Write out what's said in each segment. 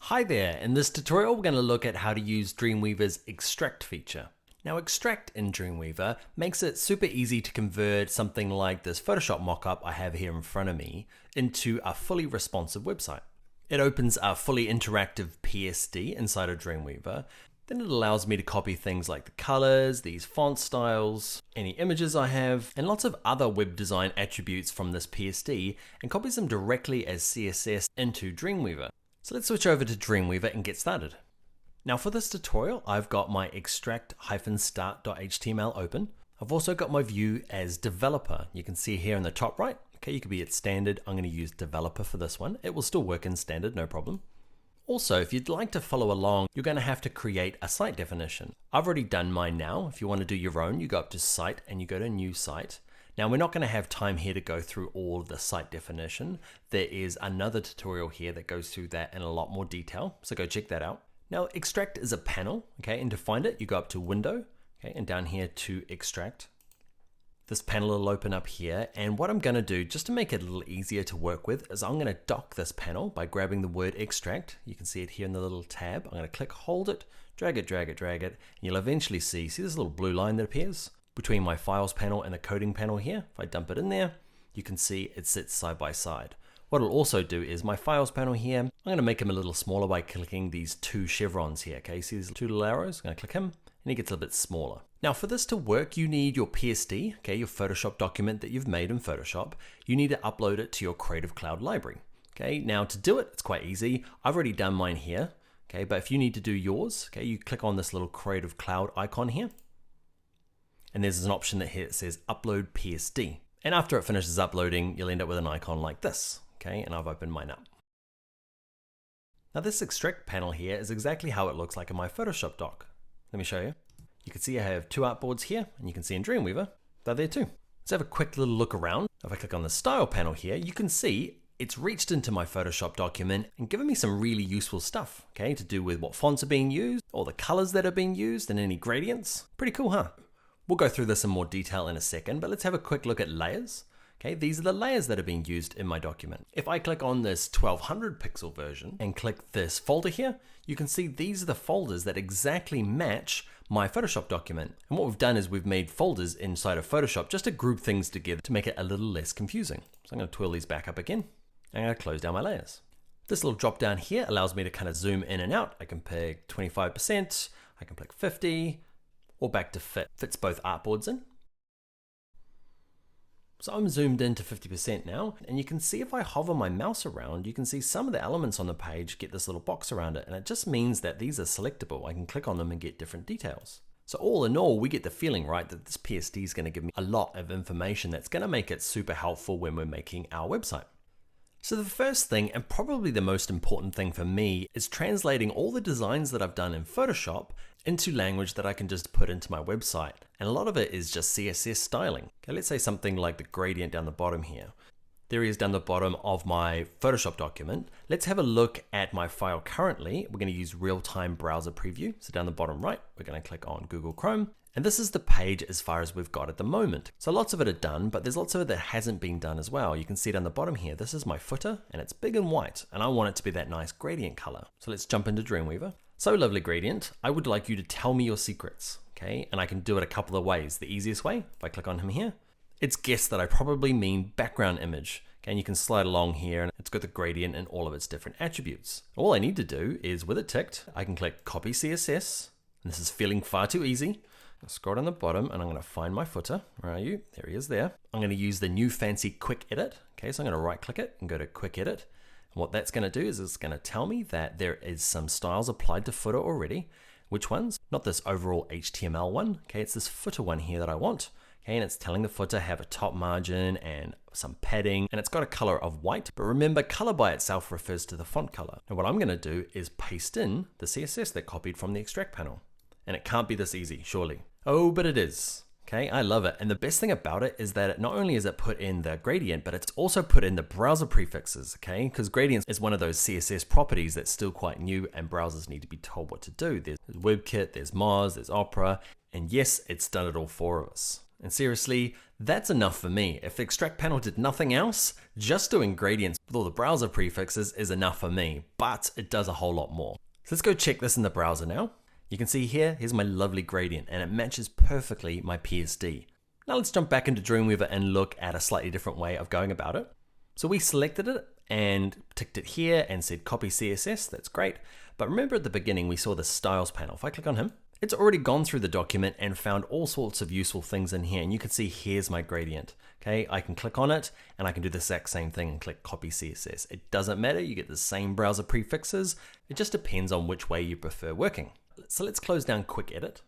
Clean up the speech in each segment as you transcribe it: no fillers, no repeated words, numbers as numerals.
Hi there, in this tutorial we're going to look at how to use Dreamweaver's extract feature. Now extract in Dreamweaver makes it super easy to convert something like this Photoshop mockup I have here in front of me into a fully responsive website. It opens a fully interactive PSD inside of Dreamweaver. Then it allows me to copy things like the colors, these font styles, any images I have, and lots of other web design attributes from this PSD and copies them directly as CSS into Dreamweaver. So let's switch over to Dreamweaver and get started. Now for this tutorial, I've got my extract-start.html open. I've also got my view as developer. You can see here in the top right, okay, you could be at standard. I'm going to use developer for this one. It will still work in standard, no problem. Also, if you'd like to follow along, you're going to have to create a site definition. I've already done mine now. If you want to do your own, you go up to site and you go to new site. Now we're not going to have time here to go through all of the site definition. There is another tutorial here that goes through that in a lot more detail, so go check that out. Now extract is a panel, okay, and to find it, you go up to window, okay, and down here to extract. This panel will open up here, and what I'm going to do, just to make it a little easier to work with, is I'm going to dock this panel by grabbing the word extract. You can see it here in the little tab. I'm going to click, hold it, drag it, drag it, drag it, and you'll eventually see this little blue line that appears between my files panel and the coding panel here. If I dump it in there, you can see it sits side by side. What it'll also do is my files panel here, I'm going to make him a little smaller by clicking these two chevrons here. Okay, see these two little arrows? I'm going to click him and he gets a bit smaller. Now for this to work, you need your PSD, okay, your Photoshop document that you've made in Photoshop. You need to upload it to your Creative Cloud library. Okay, now to do it, it's quite easy. I've already done mine here. Okay, but if you need to do yours, okay, you click on this little Creative Cloud icon here. And there's an option that here that says upload PSD. And after it finishes uploading, you'll end up with an icon like this. Okay, and I've opened mine up. Now this extract panel here is exactly how it looks like in my Photoshop doc. Let me show you. You can see I have two artboards here, and you can see in Dreamweaver, they're there too. Let's have a quick little look around. If I click on the style panel here, you can see it's reached into my Photoshop document and given me some really useful stuff, okay, to do with what fonts are being used, all the colors that are being used, and any gradients. Pretty cool, huh? We'll go through this in more detail in a second, but let's have a quick look at layers. Okay, these are the layers that are being used in my document. If I click on this 1200 pixel version and click this folder here, you can see these are the folders that exactly match my Photoshop document. And what we've done is we've made folders inside of Photoshop just to group things together to make it a little less confusing. So I'm going to twirl these back up again. I'm going to close down my layers. This little drop down here allows me to kind of zoom in and out. I can pick 25%, I can pick 50, or back to fit. Fits both artboards in. So I'm zoomed in to 50% now, and you can see if I hover my mouse around, you can see some of the elements on the page get this little box around it, and it just means that these are selectable. I can click on them and get different details. So all in all, we get the feeling, right, that this PSD is going to give me a lot of information that's going to make it super helpful when we're making our website. So the first thing, and probably the most important thing for me, is translating all the designs that I've done in Photoshop into language that I can just put into my website. And a lot of it is just CSS styling. Okay, let's say something like the gradient down the bottom here. There he is down the bottom of my Photoshop document. Let's have a look at my file currently. We're going to use real-time browser preview. So down the bottom right, we're going to click on Google Chrome. And this is the page as far as we've got at the moment. So lots of it are done, but there's lots of it that hasn't been done as well. You can see down the bottom here, this is my footer and it's big and white and I want it to be that nice gradient color. So let's jump into Dreamweaver. So lovely gradient, I would like you to tell me your secrets, okay? And I can do it a couple of ways. The easiest way, if I click on him here, it's guessed that I probably mean background image. Okay, and you can slide along here and it's got the gradient and all of its different attributes. All I need to do is with it ticked, I can click copy CSS. And this is feeling far too easy. I'll scroll down the bottom and I'm going to find my footer. Where are you? There he is there. I'm going to use the new fancy quick edit. Okay, so I'm going to right click it and go to quick edit. And what that's going to do is it's going to tell me that there is some styles applied to footer already. Which ones? Not this overall HTML one. Okay, it's this footer one here that I want. Okay, and it's telling the footer have a top margin and some padding, and it's got a color of white. But remember, color by itself refers to the font color. And what I'm going to do is paste in the CSS that copied from the extract panel. And it can't be this easy, surely. Oh, but it is. Okay, I love it. And the best thing about it is that not only is it put in the gradient, but it's also put in the browser prefixes, okay? Because gradient is one of those CSS properties that's still quite new and browsers need to be told what to do. There's WebKit, there's Moz, there's Opera, and yes, it's done it all for us. And seriously, that's enough for me. If the extract panel did nothing else, just doing gradients with all the browser prefixes is enough for me, but it does a whole lot more. So let's go check this in the browser now. You can see here's my lovely gradient, and it matches perfectly my PSD. Now let's jump back into Dreamweaver and look at a slightly different way of going about it. So we selected it and ticked it here and said copy CSS, that's great. But remember at the beginning we saw the styles panel. If I click on him, it's already gone through the document and found all sorts of useful things in here. And you can see here's my gradient. Okay, I can click on it and I can do the exact same thing and click copy CSS. It doesn't matter, you get the same browser prefixes. It just depends on which way you prefer working. So let's close down quick edit.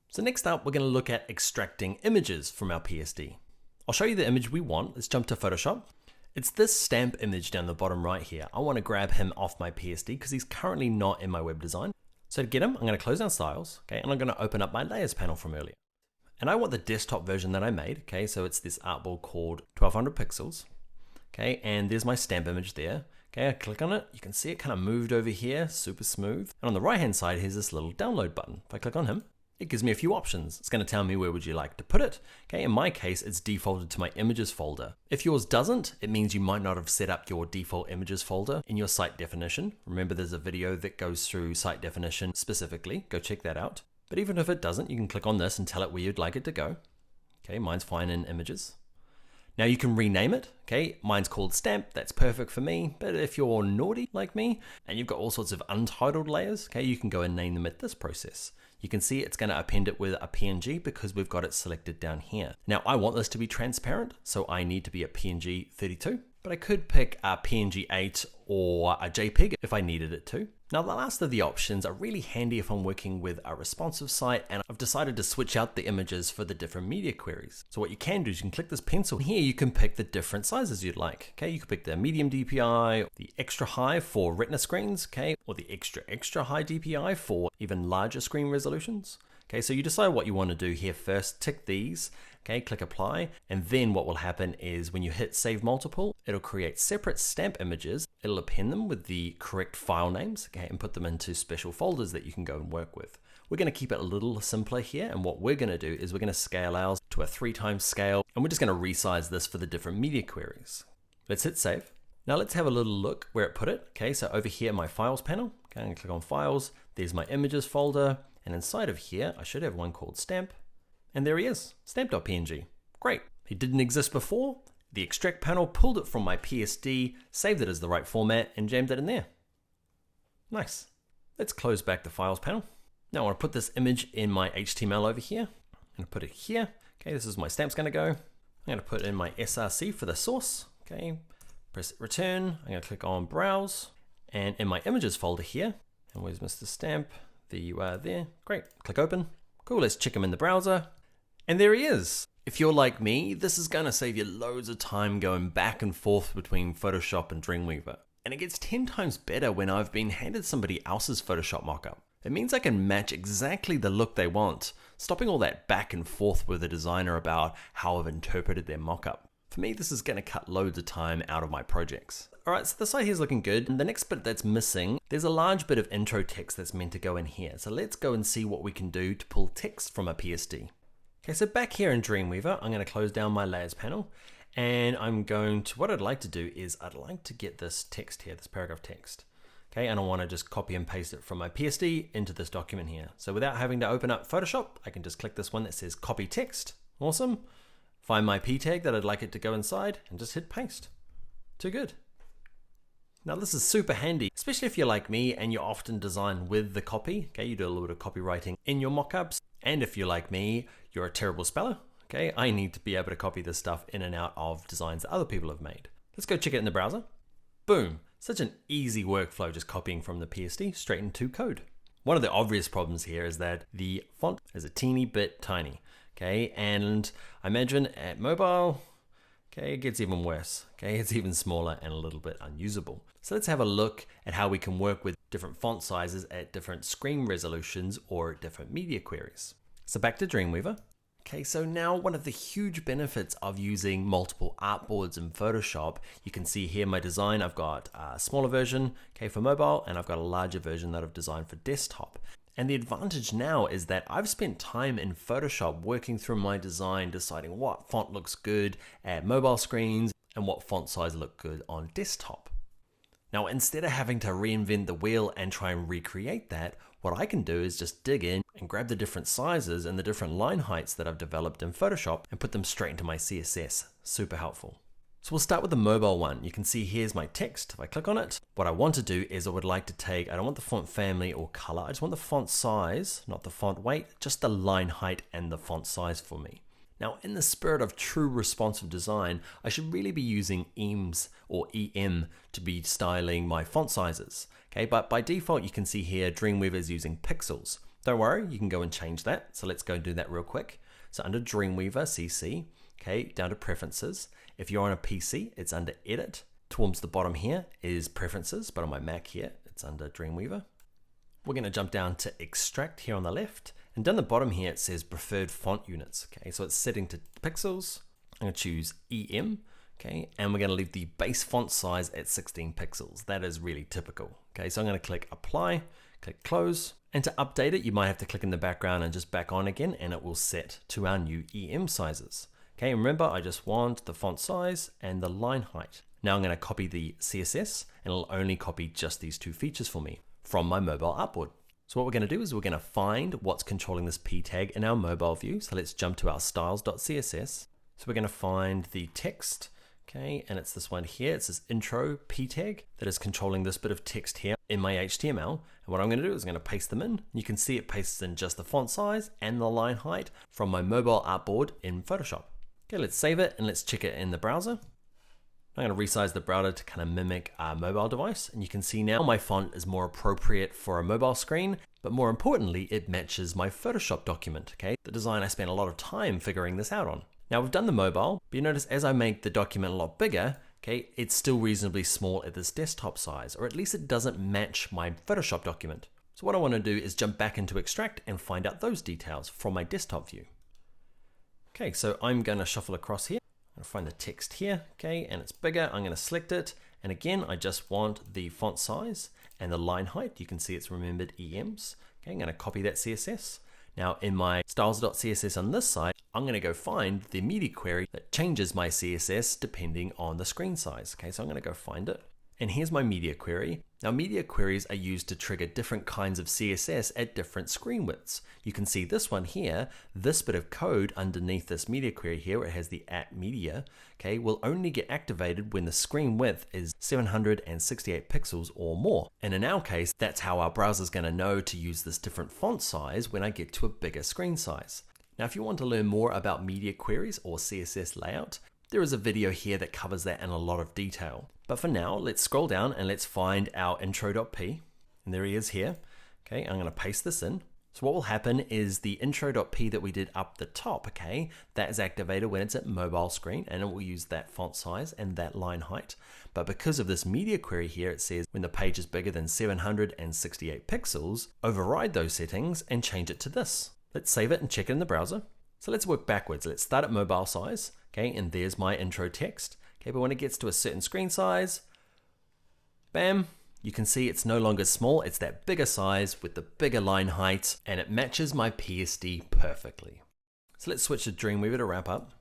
So next up, we're going to look at extracting images from our PSD. I'll show you the image we want. Let's jump to Photoshop. It's this stamp image down the bottom right here. I want to grab him off my PSD because he's currently not in my web design. So to get him, I'm going to close down styles, okay, and I'm going to open up my layers panel from earlier. And I want the desktop version that I made, okay, so it's this artboard called 1200 pixels, okay, and there's my stamp image there. Okay, I click on it, you can see it kind of moved over here, super smooth. And on the right hand side, here's this little download button. If I click on him, it gives me a few options. It's going to tell me where would you like to put it. Okay, in my case, it's defaulted to my images folder. If yours doesn't, it means you might not have set up your default images folder in your site definition. Remember, there's a video that goes through site definition specifically. Go check that out. But even if it doesn't, you can click on this and tell it where you'd like it to go. Okay, mine's fine in images. Now you can rename it, okay? Mine's called stamp, that's perfect for me. But if you're naughty like me and you've got all sorts of untitled layers, okay, you can go and name them at this process. You can see it's going to append it with a PNG because we've got it selected down here. Now I want this to be transparent, so I need to be a PNG 32, but I could pick a PNG 8 or a JPEG if I needed it to. Now the last of the options are really handy if I'm working with a responsive site and I've decided to switch out the images for the different media queries. So what you can do is you can click this pencil here, you can pick the different sizes you'd like. Okay, you can pick the medium DPI, the extra high for retina screens, okay, or the extra high DPI for even larger screen resolutions. Okay, so you decide what you want to do here first, tick these, okay, click apply, and then what will happen is when you hit save multiple, it'll create separate stamp images, it'll append them with the correct file names, okay, and put them into special folders that you can go and work with. We're going to keep it a little simpler here, and what we're going to do is we're going to scale ours to a 3x scale, and we're just going to resize this for the different media queries. Let's hit save. Now let's have a little look where it put it. Okay, so over here, my files panel, okay, I'm going to click on files, there's my images folder, and inside of here, I should have one called stamp. And there he is, stamp.png. Great. It didn't exist before. The extract panel pulled it from my PSD, saved it as the right format, and jammed it in there. Nice. Let's close back the files panel. Now I want to put this image in my HTML over here. I'm going to put it here. Okay, this is my stamp's going to go. I'm going to put in my src for the source. Okay, press return. I'm going to click on browse. And in my images folder here, and where's Mr. Stamp? There you are there. Great. Click open. Cool, let's check him in the browser. And there he is. If you're like me, this is going to save you loads of time going back and forth between Photoshop and Dreamweaver. And it gets 10 times better when I've been handed somebody else's Photoshop mockup. It means I can match exactly the look they want, stopping all that back and forth with the designer about how I've interpreted their mockup. For me, this is going to cut loads of time out of my projects. Alright, so the site here is looking good. And the next bit that's missing, there's a large bit of intro text that's meant to go in here. So let's go and see what we can do to pull text from a PSD. Okay, so back here in Dreamweaver, I'm going to close down my layers panel. And I'm going to, what I'd like to do is I'd like to get this text here, this paragraph text. Okay, and I want to just copy and paste it from my PSD into this document here. So without having to open up Photoshop, I can just click this one that says copy text. Awesome. Find my P tag that I'd like it to go inside and just hit paste. Too good. Now this is super handy, especially if you're like me and you often design with the copy. Okay, you do a little bit of copywriting in your mockups. And if you're like me, you're a terrible speller. Okay, I need to be able to copy this stuff in and out of designs that other people have made. Let's go check it in the browser. Boom. Such an easy workflow just copying from the PSD straight into code. One of the obvious problems here is that the font is a teeny bit tiny. Okay, and I imagine at mobile, okay, it gets even worse. Okay, it's even smaller and a little bit unusable. So let's have a look at how we can work with different font sizes at different screen resolutions or different media queries. So back to Dreamweaver. Okay, so now one of the huge benefits of using multiple artboards in Photoshop, you can see here my design, I've got a smaller version, okay, for mobile, and I've got a larger version that I've designed for desktop. And the advantage now is that I've spent time in Photoshop working through my design, deciding what font looks good at mobile screens and what font size look good on desktop. Now, instead of having to reinvent the wheel and try and recreate that, what I can do is just dig in and grab the different sizes and the different line heights that I've developed in Photoshop and put them straight into my CSS. Super helpful. So we'll start with the mobile one. You can see here's my text. If I click on it, what I want to do is I would like to take, I don't want the font family or color. I just want the font size, not the font weight, just the line height and the font size for me. Now, in the spirit of true responsive design, I should really be using EMS or EM to be styling my font sizes. Okay, but by default, you can see here Dreamweaver is using pixels. Don't worry, you can go and change that. So let's go and do that real quick. So under Dreamweaver CC, okay, down to Preferences. If you're on a PC, it's under Edit. Towards the bottom here is Preferences, but on my Mac here, it's under Dreamweaver. We're going to jump down to Extract here on the left. And down the bottom here, it says Preferred Font Units. Okay, so it's setting to pixels. I'm going to choose EM. Okay, and we're going to leave the base font size at 16 pixels. That is really typical. Okay, so I'm going to click Apply, click Close. And to update it, you might have to click in the background and just back on again, and it will set to our new EM sizes. Okay, and remember, I just want the font size and the line height. Now I'm going to copy the CSS, and it'll only copy just these two features for me from my mobile artboard. So what we're going to do is we're going to find what's controlling this p tag in our mobile view. So let's jump to our styles.css. So we're going to find the text, okay, and it's this one here. It's this intro p tag that is controlling this bit of text here in my HTML. And what I'm going to do is I'm going to paste them in. You can see it pastes in just the font size and the line height from my mobile artboard in Photoshop. Okay, let's save it and let's check it in the browser. I'm going to resize the browser to kind of mimic a mobile device, and you can see now my font is more appropriate for a mobile screen, but more importantly, it matches my Photoshop document, okay? The design I spent a lot of time figuring this out on. Now we've done the mobile, but you notice as I make the document a lot bigger, okay, it's still reasonably small at this desktop size, or at least it doesn't match my Photoshop document. So what I want to do is jump back into Extract and find out those details from my desktop view. Okay, so I'm going to shuffle across here. I'm going to find the text here, okay, and it's bigger. I'm going to select it, and again, I just want the font size and the line height. You can see it's remembered EMs. Okay, I'm going to copy that CSS. Now in my styles.css on this side, I'm going to go find the media query that changes my CSS depending on the screen size. Okay, so I'm going to go find it. And here's my media query. Now media queries are used to trigger different kinds of CSS at different screen widths. You can see this one here, this bit of code underneath this media query here, where it has the @media, okay, will only get activated when the screen width is 768 pixels or more. And in our case, that's how our browser is going to know to use this different font size when I get to a bigger screen size. Now, if you want to learn more about media queries or CSS layout, there is a video here that covers that in a lot of detail. But for now, let's scroll down and let's find our intro.p. And there he is here. Okay, I'm going to paste this in. So what will happen is the intro.p that we did up the top, okay, that is activated when it's at mobile screen, and it will use that font size and that line height. But because of this media query here, it says when the page is bigger than 768 pixels, override those settings and change it to this. Let's save it and check it in the browser. So let's work backwards. Let's start at mobile size, okay, and there's my intro text. Okay, but when it gets to a certain screen size, bam, you can see it's no longer small, it's that bigger size with the bigger line height, and it matches my PSD perfectly. So let's switch to Dreamweaver to wrap up.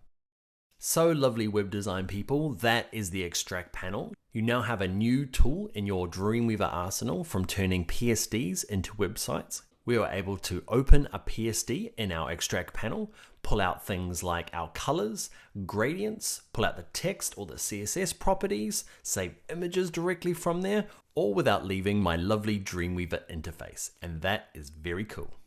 So lovely web design people, that is the Extract panel. You now have a new tool in your Dreamweaver arsenal from turning PSDs into websites. We are able to open a PSD in our Extract panel, pull out things like our colors, gradients, pull out the text or the CSS properties, save images directly from there, all without leaving my lovely Dreamweaver interface. And that is very cool.